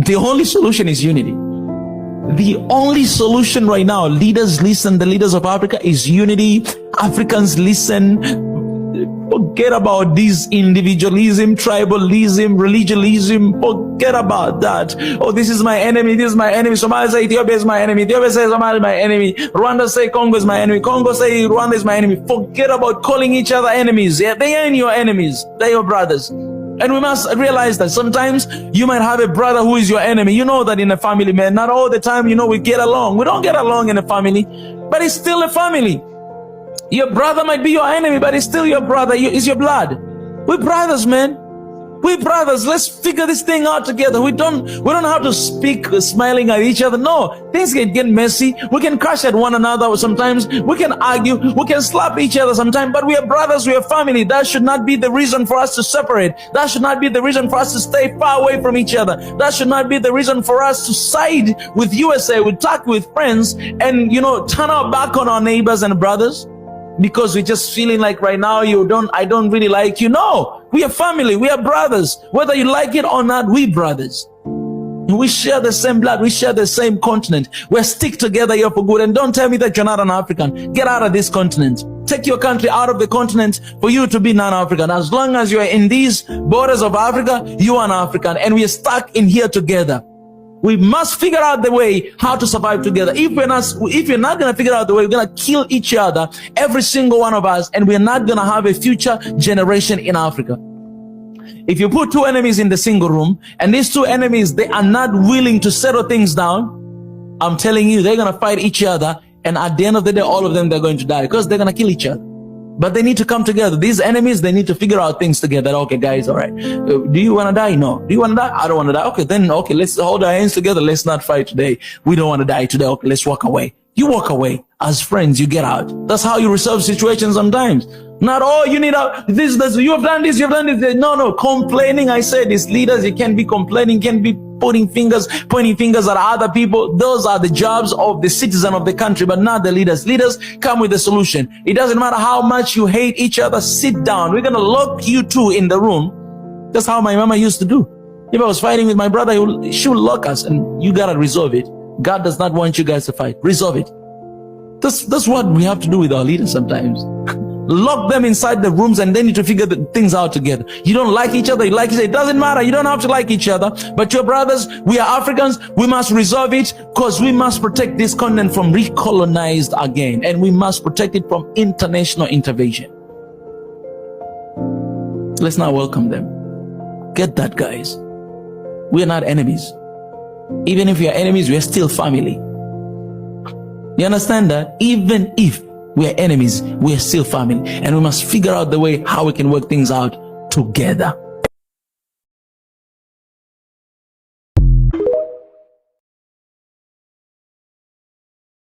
The only solution is unity. The only solution right now, leaders listen, the leaders of Africa, is unity. Africans listen. Forget about this individualism, tribalism, religionism. Forget about that. Oh, this is my enemy, this is my enemy. Somalia say Ethiopia is my enemy. Ethiopia say Somalia is my enemy. Rwanda say Congo is my enemy. Congo say Rwanda is my enemy. Forget about calling each other enemies. Yeah, they ain't your enemies. They're your brothers. And we must realize that sometimes you might have a brother who is your enemy. You know that in a family, man. Not all the time, we get along. We don't get along in a family, but it's still a family. Your brother might be your enemy, but it's still your brother. It's your blood. We're brothers, man. We're brothers. Let's figure this thing out together. We don't have to speak smiling at each other. No, things can get messy. We can crash at one another sometimes. We can argue. We can slap each other sometimes. But we are brothers. We are family. That should not be the reason for us to separate. That should not be the reason for us to stay far away from each other. That should not be the reason for us to side with USA, with talk with friends, and turn our back on our neighbors and brothers. Because we're just feeling like right now I don't really like you. No, we are family, we are brothers. Whether you like it or not, we brothers. We share the same blood, we share the same continent. We're stick together here for good. And don't tell me that you're not an African. Get out of this continent. Take your country out of the continent for you to be non-African. As long as you're in these borders of Africa, you are an African, and we are stuck in here together. We must figure out the way how to survive together. If you're not going to figure out the way, we're going to kill each other, every single one of us, and we're not going to have a future generation in Africa. If you put two enemies in the single room, and these two enemies, they are not willing to settle things down, I'm telling you, they're going to fight each other, and at the end of the day, all of them, they're going to die because they're going to kill each other. But they need to come together. These enemies, they need to figure out things together. Okay, guys, all right. Do you want to die? No. Do you want to die? I don't want to die. Okay, then, let's hold our hands together. Let's not fight today. We don't want to die today. Okay, let's walk away. You walk away. As friends, you get out. That's how you resolve situations sometimes. Not, you need this, you have done this, you have done this. No, complaining. I said this, leaders, you can't be complaining, can't be pointing fingers at other people. Those are the jobs of the citizen of the country, but not the leaders. Leaders come with a solution. It doesn't matter how much you hate each other. Sit down. We're going to lock you two in the room. That's how my mama used to do. If I was fighting with my brother, she would lock us, and you got to resolve it. God does not want you guys to fight. Resolve it. That's what we have to do with our leaders sometimes. Lock them inside the rooms, and they need to figure the things out together. You don't like each other, you like each other. It doesn't matter. You don't have to like each other. But your brothers, we are Africans. We must resolve it, because we must protect this continent from recolonized again. And we must protect it from international intervention. Let's not welcome them. Get that, guys. We are not enemies. Even if we are enemies, we are still family. You understand that? Even if we are enemies, we are still family. And we must figure out the way how we can work things out together.